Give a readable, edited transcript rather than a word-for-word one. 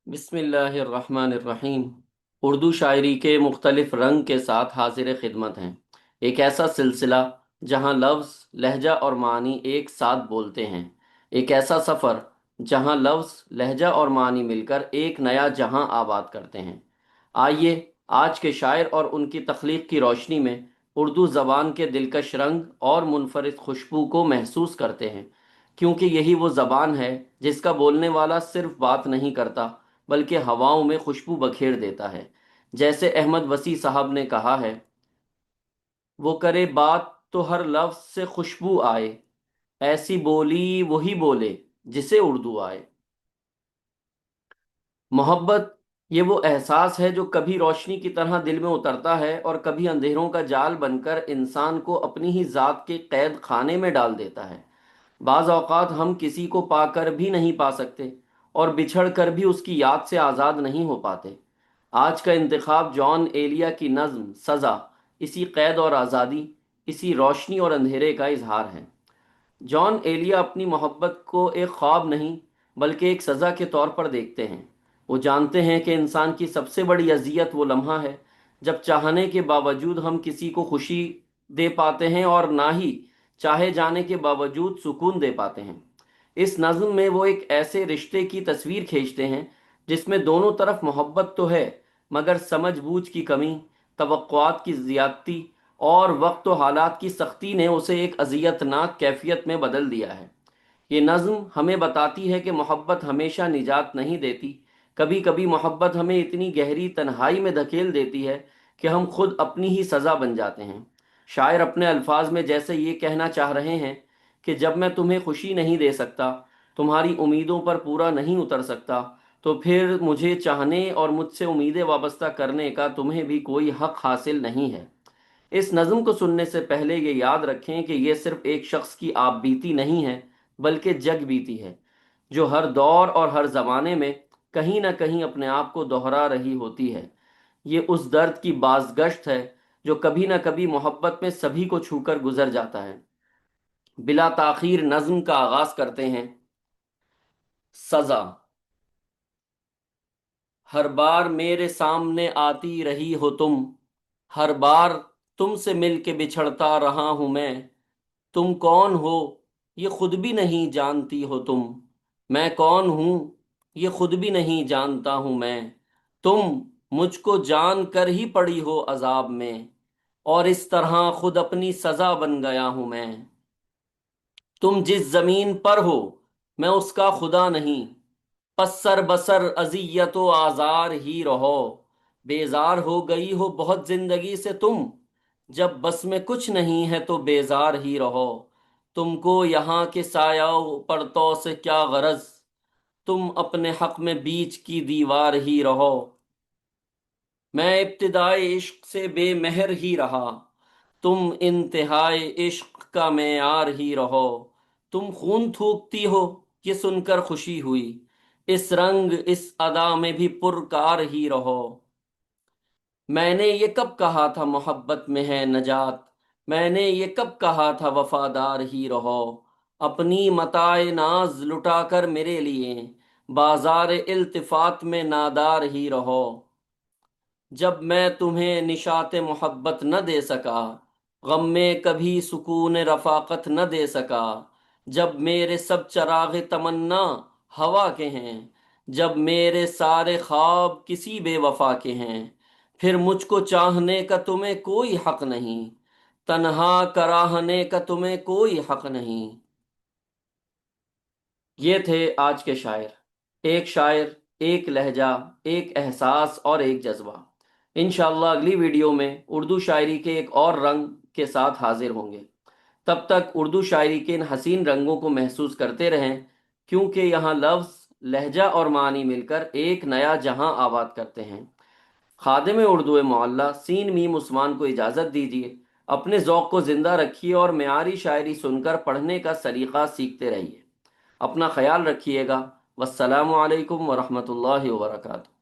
بسم اللہ الرحمن الرحیم۔ اردو شاعری کے مختلف رنگ کے ساتھ حاضر خدمت ہیں۔ ایک ایسا سلسلہ جہاں لفظ، لہجہ اور معنی ایک ساتھ بولتے ہیں۔ ایک ایسا سفر جہاں لفظ، لہجہ اور معنی مل کر ایک نیا جہاں آباد کرتے ہیں۔ آئیے آج کے شاعر اور ان کی تخلیق کی روشنی میں اردو زبان کے دلکش رنگ اور منفرد خوشبو کو محسوس کرتے ہیں، کیونکہ یہی وہ زبان ہے جس کا بولنے والا صرف بات نہیں کرتا بلکہ ہواؤں میں خوشبو بکھیر دیتا ہے۔ جیسے احمد وسیع صاحب نے کہا ہے، وہ کرے بات تو ہر لفظ سے خوشبو آئے، ایسی بولی وہی بولے جسے اردو آئے۔ محبت یہ وہ احساس ہے جو کبھی روشنی کی طرح دل میں اترتا ہے اور کبھی اندھیروں کا جال بن کر انسان کو اپنی ہی ذات کے قید خانے میں ڈال دیتا ہے۔ بعض اوقات ہم کسی کو پا کر بھی نہیں پا سکتے اور بچھڑ کر بھی اس کی یاد سے آزاد نہیں ہو پاتے۔ آج کا انتخاب جان ایلیا کی نظم سزا اسی قید اور آزادی، اسی روشنی اور اندھیرے کا اظہار ہے۔ جان ایلیا اپنی محبت کو ایک خواب نہیں بلکہ ایک سزا کے طور پر دیکھتے ہیں۔ وہ جانتے ہیں کہ انسان کی سب سے بڑی اذیت وہ لمحہ ہے جب چاہنے کے باوجود ہم کسی کو خوشی دے پاتے ہیں اور نہ ہی چاہے جانے کے باوجود سکون دے پاتے ہیں۔ اس نظم میں وہ ایک ایسے رشتے کی تصویر کھینچتے ہیں جس میں دونوں طرف محبت تو ہے، مگر سمجھ بوجھ کی کمی، توقعات کی زیادتی اور وقت و حالات کی سختی نے اسے ایک اذیت ناک کیفیت میں بدل دیا ہے۔ یہ نظم ہمیں بتاتی ہے کہ محبت ہمیشہ نجات نہیں دیتی۔ کبھی کبھی محبت ہمیں اتنی گہری تنہائی میں دھکیل دیتی ہے کہ ہم خود اپنی ہی سزا بن جاتے ہیں۔ شاعر اپنے الفاظ میں جیسے یہ کہنا چاہ رہے ہیں کہ جب میں تمہیں خوشی نہیں دے سکتا، تمہاری امیدوں پر پورا نہیں اتر سکتا، تو پھر مجھے چاہنے اور مجھ سے امیدیں وابستہ کرنے کا تمہیں بھی کوئی حق حاصل نہیں ہے۔ اس نظم کو سننے سے پہلے یہ یاد رکھیں کہ یہ صرف ایک شخص کی آپ بیتی نہیں ہے بلکہ جگ بیتی ہے، جو ہر دور اور ہر زمانے میں کہیں نہ کہیں اپنے آپ کو دہرا رہی ہوتی ہے۔ یہ اس درد کی بازگشت ہے جو کبھی نہ کبھی محبت میں سبھی کو چھو کر گزر جاتا ہے۔ بلا تاخیر نظم کا آغاز کرتے ہیں۔ سزا: ہر بار میرے سامنے آتی رہی ہو تم، ہر بار تم سے مل کے بچھڑتا رہا ہوں میں۔ تم کون ہو یہ خود بھی نہیں جانتی ہو تم، میں کون ہوں یہ خود بھی نہیں جانتا ہوں میں۔ تم مجھ کو جان کر ہی پڑی ہو عذاب میں، اور اس طرح خود اپنی سزا بن گیا ہوں میں۔ تم جس زمین پر ہو میں اس کا خدا نہیں، پس سر بسر اذیت و آزار ہی رہو۔ بیزار ہو گئی ہو بہت زندگی سے تم، جب بس میں کچھ نہیں ہے تو بیزار ہی رہو۔ تم کو یہاں کے سایہ و پرتو سے کیا غرض، تم اپنے حق میں بیچ کی دیوار ہی رہو۔ میں ابتدائے عشق سے بے مہر ہی رہا، تم انتہائے عشق کا معیار ہی رہو۔ تم خون تھوکتی ہو یہ سن کر خوشی ہوئی، اس رنگ اس ادا میں بھی پرکار ہی رہو۔ میں نے یہ کب کہا تھا محبت میں ہے نجات، میں نے یہ کب کہا تھا وفادار ہی رہو۔ اپنی متاع ناز لٹا کر میرے لیے بازار التفات میں نادار ہی رہو۔ جب میں تمہیں نشاط محبت نہ دے سکا، غم میں کبھی سکون رفاقت نہ دے سکا، جب میرے سب چراغ تمنا ہوا کے ہیں، جب میرے سارے خواب کسی بے وفا کے ہیں، پھر مجھ کو چاہنے کا تمہیں کوئی حق نہیں، تنہا کراہنے کا تمہیں کوئی حق نہیں۔ یہ تھے آج کے شاعر۔ ایک شاعر، ایک لہجہ، ایک احساس اور ایک جذبہ۔ انشاءاللہ اگلی ویڈیو میں اردو شاعری کے ایک اور رنگ کے ساتھ حاضر ہوں گے۔ تب تک اردو شاعری کے ان حسین رنگوں کو محسوس کرتے رہیں، کیونکہ یہاں لفظ، لہجہ اور معنی مل کر ایک نیا جہاں آباد کرتے ہیں۔ خادم اردو معلیٰ سین میم عثمان کو اجازت دیجیے۔ اپنے ذوق کو زندہ رکھیے اور معیاری شاعری سن کر پڑھنے کا سلیقہ سیکھتے رہیے۔ اپنا خیال رکھیے گا۔ والسلام علیکم ورحمۃ اللہ وبرکاتہ۔